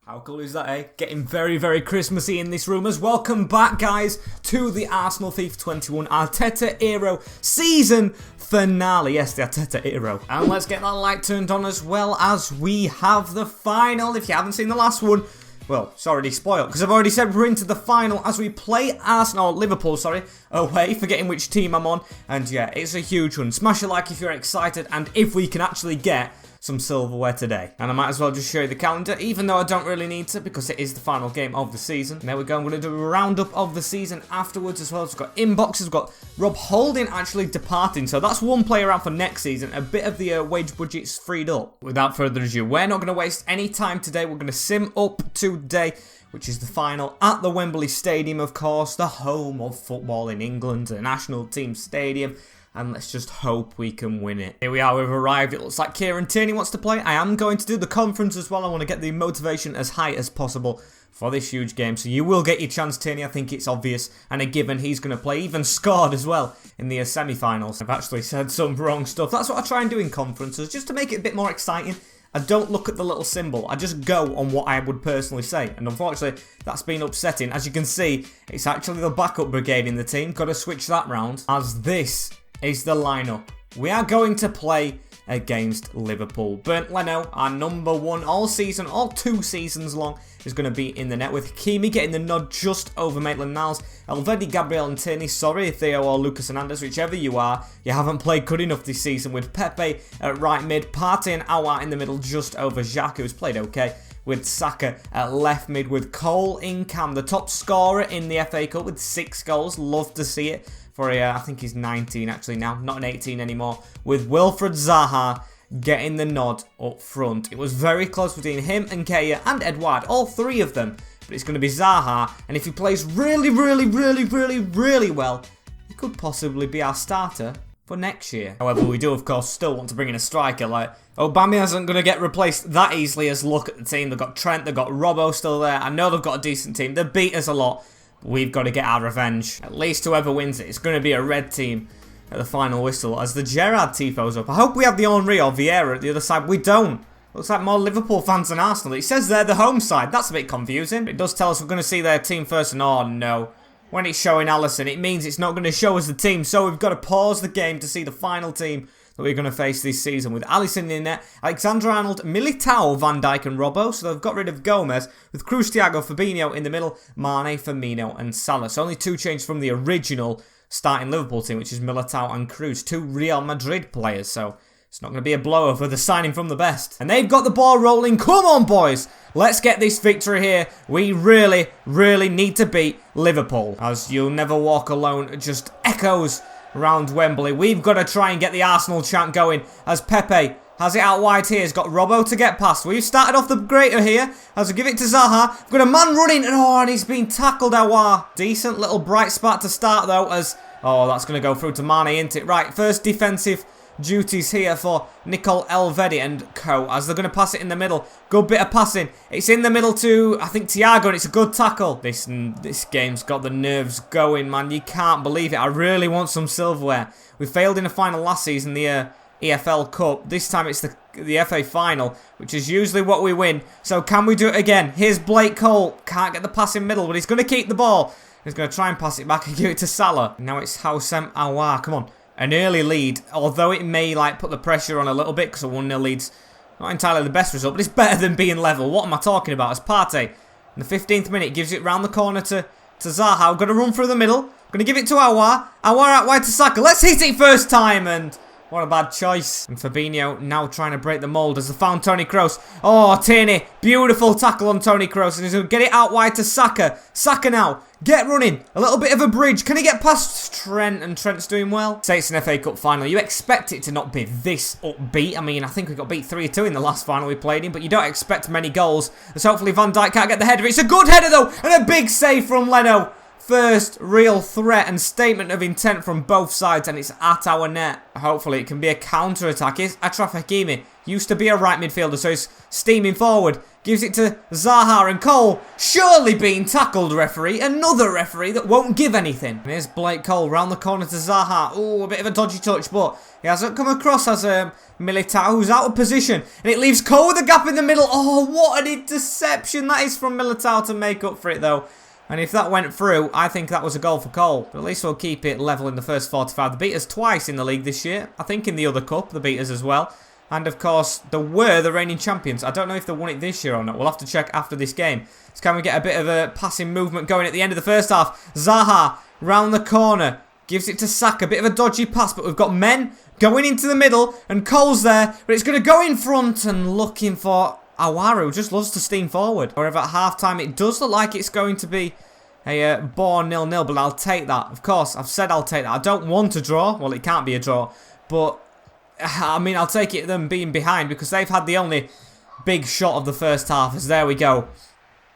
How cool is that, eh? Getting very, very Christmassy in this room as welcome back, guys, to the Arsenal FIFA 21 Arteta Hero season finale. Yes, the Arteta Hero. And let's get that light turned on as well as we have the final. If you haven't seen the last one, well, it's already spoiled because I've already said we're into the final as we play Liverpool, away, forgetting which team I'm on. And yeah, it's a huge one. Smash a like if you're excited and if we can actually get some silverware today. And I might as well just show you the calendar, even though I don't really need to because it is the final game of the season. And there we go, I'm going to do a roundup of the season afterwards as well. So we've got inboxes, we've got Rob Holding actually departing, so that's one player out for next season. A bit of the wage budget's freed up. Without further ado, we're not going to waste any time today. We're going to sim up today, which is the final at the Wembley Stadium, of course, the home of football in England, the national team stadium. And let's just hope we can win it. Here we are, we've arrived. It looks like Kieran Tierney wants to play. I am going to do the conference as well. I want to get the motivation as high as possible for this huge game. So you will get your chance, Tierney. I think it's obvious and a given he's going to play. Even scored as well in the semi-finals. I've actually said some wrong stuff. That's what I try and do in conferences, just to make it a bit more exciting. I don't look at the little symbol. I just go on what I would personally say. And unfortunately, that's been upsetting. As you can see, it's actually the backup brigade in the team. Got to switch that round, as this is the lineup. We are going to play against Liverpool. Bernd Leno, our number one all season, all 2 seasons long, is going to be in the net, with Hakimi getting the nod just over Maitland-Niles. Elgato, Gabriel and Tierney, sorry Theo or Lucas Hernandez, whichever you are, you haven't played good enough this season, with Pepe at right mid, Partey and Aouar in the middle just over Xhaka, who's played okay, with Saka at left mid, with Cole in cam, the top scorer in the FA Cup with 6 goals, love to see it. I think he's 19 actually now, not an 18 anymore, with Wilfred Zaha getting the nod up front. It was very close between him and Kaya and Edouard, all 3 of them, but it's going to be Zaha, and if he plays really well, he could possibly be our starter for next year. However, we do of course still want to bring in a striker. Like, Aubameyang isn't going to get replaced that easily. As look at the team, they've got Trent, they've got Robbo still there. I know they've got a decent team, they beat us a lot. We've got to get our revenge. At least whoever wins it, it's going to be a red team at the final whistle as the Gerrard tifo's up. I hope we have the Henry or Vieira at the other side. We don't. Looks like more Liverpool fans than Arsenal. It says they're the home side. That's a bit confusing. It does tell us we're going to see their team first, and oh no. When it's showing Alisson, it means it's not going to show us the team. So we've got to pause the game to see the final team that we're going to face this season, with Alisson in net, Alexander-Arnold, Militao, Van Dijk and Robbo. So they've got rid of Gomez, with Cruz, Thiago, Fabinho in the middle, Mane, Firmino and Salah. So only 2 changes from the original starting Liverpool team, which is Militao and Cruz, 2 Real Madrid players. So it's not going to be a blowover for the signing from the best. And they've got the ball rolling. Come on, boys. Let's get this victory here. We really need to beat Liverpool. As You'll Never Walk Alone just echoes around Wembley. We've got to try and get the Arsenal chant going, as Pepe has it out wide here. He's got Robbo to get past. We've started off the greater here as we give it to Zaha. We've got a man running, and he's been tackled, Aouar. Decent little bright spot to start though, as that's going to go through to Mane, isn't it? Right, first defensive duties here for Nicole Elvedi and co, as they're going to pass it in the middle. Good bit of passing. It's in the middle to, I think, Thiago, and it's a good tackle. This game's got the nerves going, man. You can't believe it. I really want some silverware. We failed in the final last season, the EFL Cup. This time it's the FA final, which is usually what we win. So can we do it again? Here's Blake Cole. Can't get the pass in middle, but he's going to keep the ball. He's going to try and pass it back and give it to Salah. Now it's Houssem Aouar. Come on. An early lead, although it may put the pressure on a little bit because a 1-0 lead's not entirely the best result, but it's better than being level. What am I talking about? As Partey in the 15th minute gives it round the corner to Zaha. We're going to run through the middle. Going to give it to Aouar. Aouar out wide to Saka. Let's hit it first time, and what a bad choice. And Fabinho now trying to break the mould as they found Toni Kroos. Tierney, beautiful tackle on Toni Kroos, and he's going to get it out wide to Saka. Saka now, get running. A little bit of a bridge. Can he get past Trent? And Trent's doing well. Say it's an FA Cup final. You expect it to not be this upbeat. I mean, I think we got beat 3-2 in the last final we played in, but you don't expect many goals. As hopefully Van Dijk can't get the header. It's a good header though, and a big save from Leno. First real threat and statement of intent from both sides, and it's at our net. Hopefully it can be a counter-attack. It's Achraf Hakimi. Used to be a right midfielder, so he's steaming forward. Gives it to Zaha, and Cole surely being tackled, referee. Another referee that won't give anything. And here's Blake Cole round the corner to Zaha. Ooh, a bit of a dodgy touch, but he hasn't come across as Militao, who's out of position. And it leaves Cole with a gap in the middle. Oh, what an interception that is from Militao to make up for it, though. And if that went through, I think that was a goal for Cole. But at least we'll keep it level in the first 45. They beat us twice in the league this year. I think in the other cup, they beat us as well. And of course, they were the reigning champions. I don't know if they won it this year or not. We'll have to check after this game. So can we get a bit of a passing movement going at the end of the first half? Zaha, round the corner. Gives it to Saka. A bit of a dodgy pass, but we've got men going into the middle. And Cole's there. But it's going to go in front and looking for Awaru. Just loves to steam forward. However, at half-time, it does look like it's going to be a bore 0-0. But I'll take that. Of course, I've said I'll take that. I don't want a draw. Well, it can't be a draw. But I mean, I'll take it them being behind because they've had the only big shot of the first half. As there we go.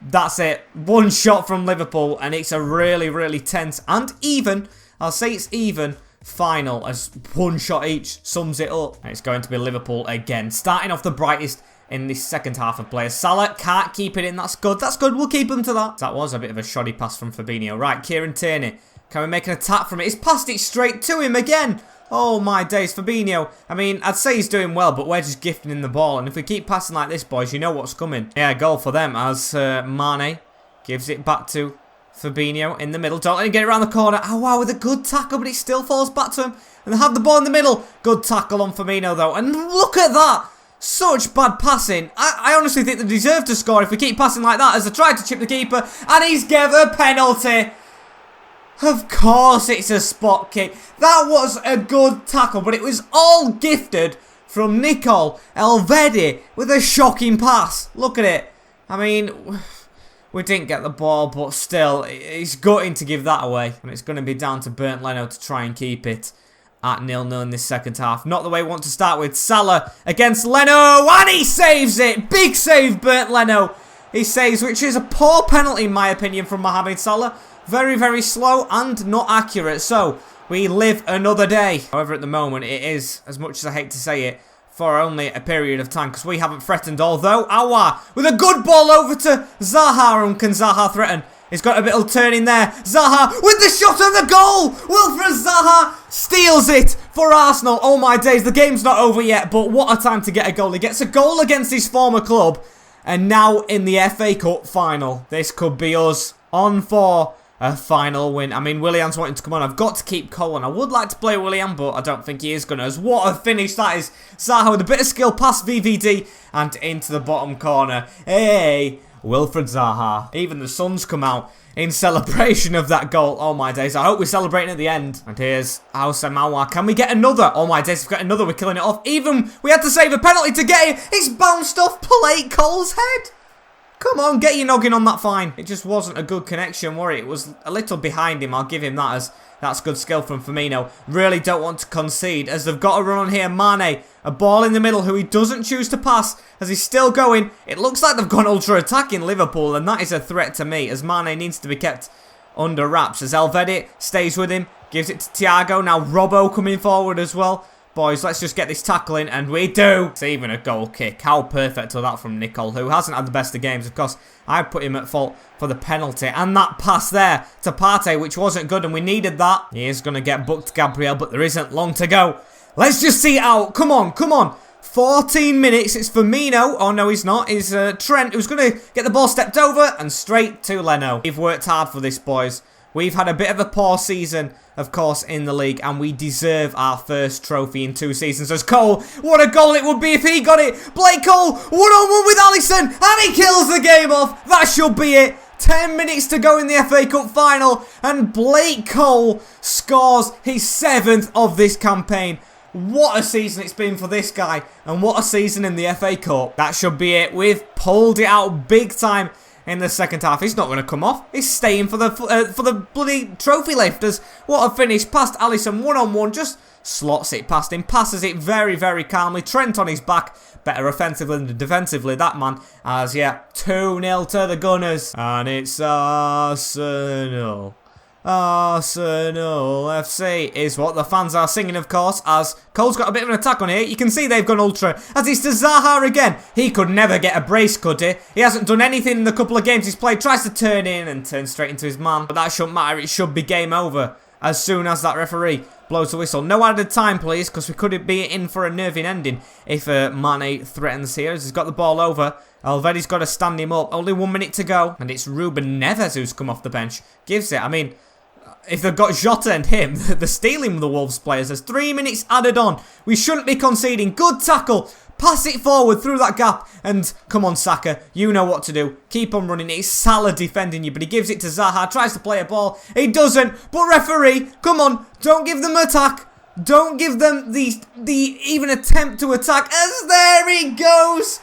That's it. One shot from Liverpool, and it's a really, really tense and even, I'll say it's even, final as one shot each sums it up. And it's going to be Liverpool again. Starting off the brightest in this second half of play. Salah can't keep it in. That's good. That's good. We'll keep him to that. That was a bit of a shoddy pass from Fabinho. Right, Kieran Tierney. Can we make an attack from it? He's passed it straight to him again. Oh my days, Fabinho. I mean, I'd say he's doing well, but we're just gifting him the ball. And if we keep passing like this, boys, you know what's coming. Yeah, goal for them as Mane gives it back to Fabinho in the middle. Don't let him get it around the corner. Oh, wow, with a good tackle, but it still falls back to him. And they have the ball in the middle. Good tackle on Firmino, though. And look at that. Such bad passing. I honestly think they deserve to score if we keep passing like that, as they tried to chip the keeper. And he's given a penalty. Of course it's a spot kick. That was a good tackle, but it was all gifted from Nicole Elvedi with a shocking pass. Look at it. I mean, we didn't get the ball, but still, it's gutting to give that away. And it's going to be down to Bernd Leno to try and keep it at 0-0 in this second half. Not the way we want to start with. Salah against Leno, and he saves it. Big save, Bernd Leno. He saves, which is a poor penalty in my opinion from Mohamed Salah. Very, very slow and not accurate. So, we live another day. However, at the moment, it is, as much as I hate to say it, for only a period of time because we haven't threatened. Although, Aouar with a good ball over to Zaha. And can Zaha threaten? He's got a little turn in there. Zaha with the shot of the goal. Wilfred Zaha steals it for Arsenal. Oh my days, the game's not over yet, but what a time to get a goal. He gets a goal against his former club. And now in the FA Cup final, this could be us on for a final win. I mean, Willian's wanting to come on. I've got to keep Cole on. I would like to play Willian, but I don't think he is going to. As what a finish that is. Zaha with a bit of skill past VVD and into the bottom corner. Hey, Wilfred Zaha. Even the sun's come out in celebration of that goal. Oh my days. I hope we're celebrating at the end. And here's Houssem Aouar. Can we get another? Oh my days. We've got another. We're killing it off. Even we had to save a penalty to get it. It's bounced off Blake Cole's head. Come on, get your noggin on that fine. It just wasn't a good connection, were it? It was a little behind him. I'll give him that, as that's good skill from Firmino. Really don't want to concede, as they've got a run on here. Mane, a ball in the middle who he doesn't choose to pass, as he's still going. It looks like they've gone ultra-attacking Liverpool, and that is a threat to me, as Mane needs to be kept under wraps. As Elvedi stays with him, gives it to Thiago. Now Robbo coming forward as well. Boys, let's just get this tackle in, and we do. It's even a goal kick. How perfect was that from Nicole, who hasn't had the best of games. Of course, I put him at fault for the penalty. And that pass there to Partey, which wasn't good, and we needed that. He is going to get booked, Gabriel, but there isn't long to go. Let's just see it out. Come on, come on. 14 minutes. It's Firmino. Oh, no, he's not. It's Trent, who's going to get the ball stepped over, and straight to Leno. We've worked hard for this, boys. We've had a bit of a poor season, of course, in the league, and we deserve our first trophy in 2 seasons. As Cole, what a goal it would be if he got it. Blake Cole, 1-on-1 with Alisson, and he kills the game off. That should be it. 10 minutes to go in the FA Cup final, and Blake Cole scores his 7th of this campaign. What a season it's been for this guy, and what a season in the FA Cup. That should be it. We've pulled it out big time in the second half. He's not going to come off. He's staying for the bloody trophy lifters. What a finish. Past Alisson, 1-on-1. Just slots it past him. Passes it very, very calmly. Trent on his back. Better offensively than defensively, that man. As, yeah, 2-0 to the Gunners. And it's Arsenal Arsenal FC is what the fans are singing, of course, as Cole's got a bit of an attack on here. You can see they've gone ultra, as it's to Zaha again. He could never get a brace, could he? He hasn't done anything in the couple of games he's played. Tries to turn in and turn straight into his man, but that shouldn't matter. It should be game over as soon as that referee blows the whistle. No added time, please, because we could be in for a nerving ending if Mane threatens here, as he's got the ball over. Alvedi's got to stand him up. Only 1 minute to go, and it's Ruben Neves who's come off the bench. Gives it. I mean, if they've got Jota and him, they're stealing the Wolves players. There's 3 minutes added on. We shouldn't be conceding. Good tackle. Pass it forward through that gap. And come on, Saka. You know what to do. Keep on running. It's Salah defending you, but he gives it to Zaha. Tries to play a ball. He doesn't. But referee, come on. Don't give them attack. Don't give them the even attempt to attack. As there he goes.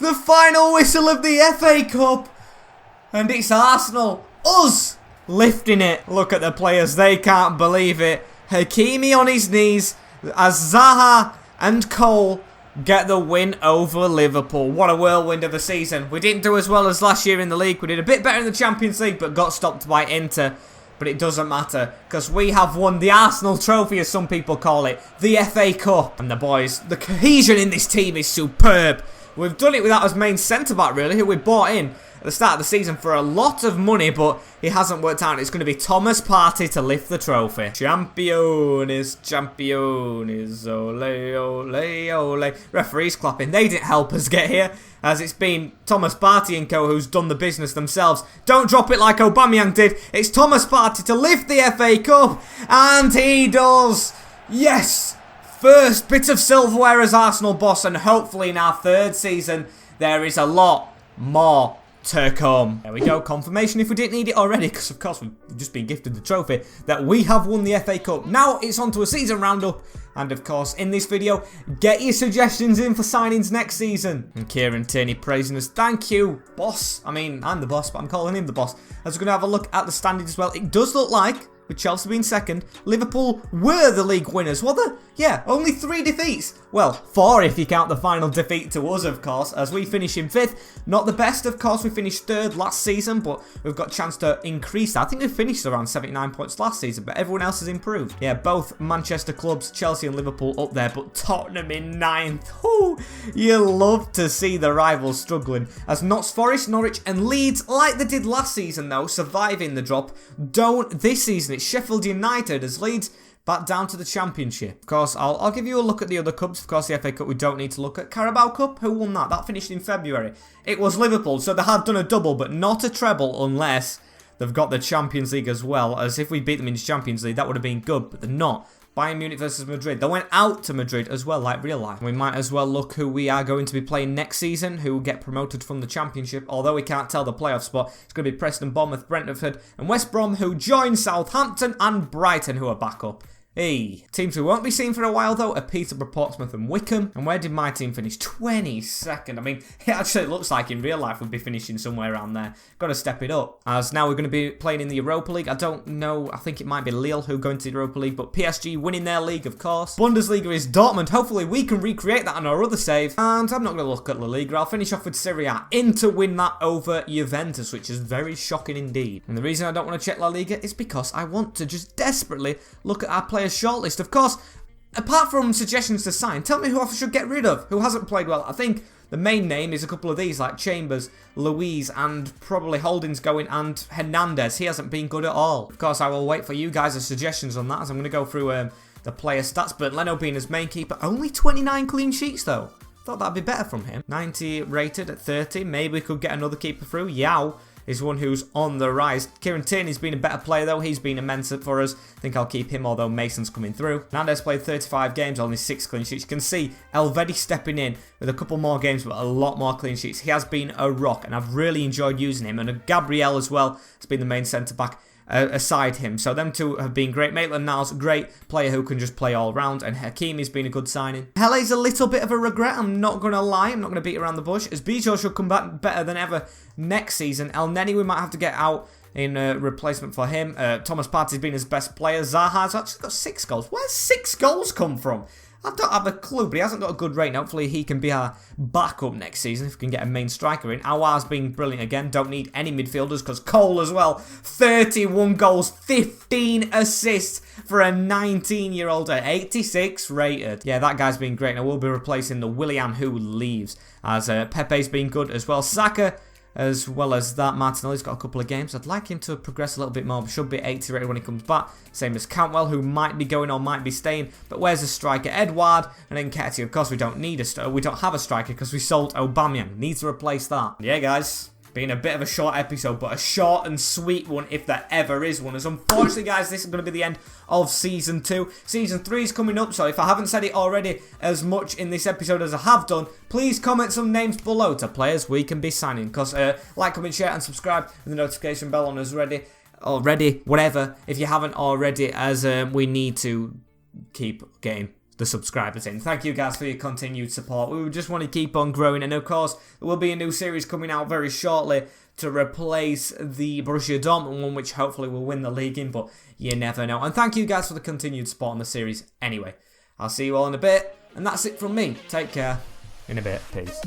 The final whistle of the FA Cup. And it's Arsenal. Us. Lifting it. Look at the players. They can't believe it. Hakimi on his knees as Zaha and Cole get the win over Liverpool. What a whirlwind of a season. We didn't do as well as last year in the league. We did a bit better in the Champions League, but got stopped by Inter. But it doesn't matter, because we have won the Arsenal trophy, as some people call it. The FA Cup. And the boys, the cohesion in this team is superb. We've done it without his main centre-back, really, who we bought in at the start of the season for a lot of money, but he hasn't worked out. It's going to be Thomas Partey to lift the trophy. Champions, ole, ole, ole. Referees clapping. They didn't help us get here, as it's been Thomas Partey and co who's done the business themselves. Don't drop it like Aubameyang did. It's Thomas Partey to lift the FA Cup, and he does. Yes! First bit of silverware as Arsenal boss, and hopefully in our third season there is a lot more to come. There we go, confirmation if we didn't need it already, because of course we've just been gifted the trophy, that we have won the FA Cup. Now it's on to a season roundup, and of course in this video, get your suggestions in for signings next season. And Kieran Tierney praising us. Thank you, boss. I mean, I'm the boss, but I'm calling him the boss. As we're going to have a look at the standings as well, it does look like, with Chelsea being second, Liverpool were the league winners, were they? Yeah, only 3 defeats. Well, 4 if you count the final defeat to us, of course, as we finish in 5th. Not the best, of course. We finished 3rd last season, but we've got a chance to increase that. I think we finished around 79 points last season, but everyone else has improved. Yeah, both Manchester clubs, Chelsea and Liverpool, up there, but Tottenham in 9th. Ooh, you love to see the rivals struggling, as Notts Forest, Norwich and Leeds, like they did last season though, surviving the drop, don't this season. It's Sheffield United as Leeds back down to the Championship. Of course, I'll give you a look at the other cups. Of course, the FA Cup we don't need to look at. Carabao Cup, who won that? That finished in February. It was Liverpool, so they had done a double, but not a treble unless they've got the Champions League as well. As if we beat them in the Champions League, that would have been good, but they're not. Bayern Munich versus Madrid. They went out to Madrid as well, like real life. We might as well look who we are going to be playing next season, who will get promoted from the Championship. Although we can't tell the playoff spot, it's going to be Preston, Bournemouth, Brentford and West Brom, who join Southampton and Brighton, who are back up. Hey, teams we won't be seeing for a while though are Peterborough, Portsmouth and Wickham. And where did my team finish? 22nd. I mean, it actually looks like in real life we'd be finishing somewhere around there. Got to step it up. As now we're going to be playing in the Europa League. I don't know, I think it might be Lille who go into the Europa League, but PSG winning their league, of course. Bundesliga is Dortmund. Hopefully we can recreate that on our other save. And I'm not going to look at La Liga. I'll finish off with Serie A. Inter win that over Juventus, which is very shocking indeed. And the reason I don't want to check La Liga is because I want to just desperately look at our players' shortlist. Of course, apart from suggestions to sign, tell me who I should get rid of, who hasn't played well. I think the main name is a couple of these, like Chambers, Louise, and probably Holding's going, and Hernandez. He hasn't been good at all. Of course, I will wait for you guys' suggestions on that, as I'm going to go through the player stats. But Leno being his main keeper, only 29 clean sheets though. Thought that'd be better from him. 90 rated at 30. Maybe we could get another keeper through. Yao is one who's on the rise. Kieran Tierney's been a better player though. He's been immense for us. I think I'll keep him, although Mason's coming through. Hernandez played 35 games, only 6 clean sheets. You can see Elvedi stepping in with a couple more games, but a lot more clean sheets. He has been a rock, and I've really enjoyed using him. And Gabriel as well has been the main centre-back aside him. So them two have been great. Maitland-Niles, great player who can just play all round, and Hakimi's been a good signing. Hele's a little bit of a regret, I'm not going to lie. I'm not going to beat around the bush, as Bijo should come back better than ever next season. El Neni we might have to get out in replacement for him. Thomas Partey's been his best player. Zaha's actually got 6 goals. Where's 6 goals come from? I don't have a clue, but he hasn't got a good rating. Hopefully he can be our backup next season if we can get a main striker in. Aouar's been brilliant again. Don't need any midfielders because Cole as well. 31 goals, 15 assists for a 19-year-old at 86 rated. Yeah, that guy's been great. And I will be replacing the Willian who leaves, as Pepe's been good as well. Saka, as well as that, Martinelli's got a couple of games. I'd like him to progress a little bit more, but should be 80 rated when he comes back. Same as Cantwell, who might be going or might be staying. But where's the striker? Edouard and then Nketiah. Of course, we don't have a striker because we sold Aubameyang. Need to replace that. Yeah, guys. Been a bit of a short episode, but a short and sweet one if there ever is one. As unfortunately, guys, this is going to be the end of Season 2. Season 3 is coming up, so if I haven't said it already as much in this episode as I have done, please comment some names below to players we can be signing. Because like, comment, share, and subscribe, and the notification bell on is ready. Whatever, if you haven't already, as we need to keep getting the subscribers in. Thank you guys for your continued support. We just want to keep on growing, and of course there will be a new series coming out very shortly to replace the Borussia Dortmund one, which hopefully will win the league in, but you never know. And thank you guys for the continued support on the series anyway. I'll see you all in a bit, and that's it from me. Take care. In a bit. Peace.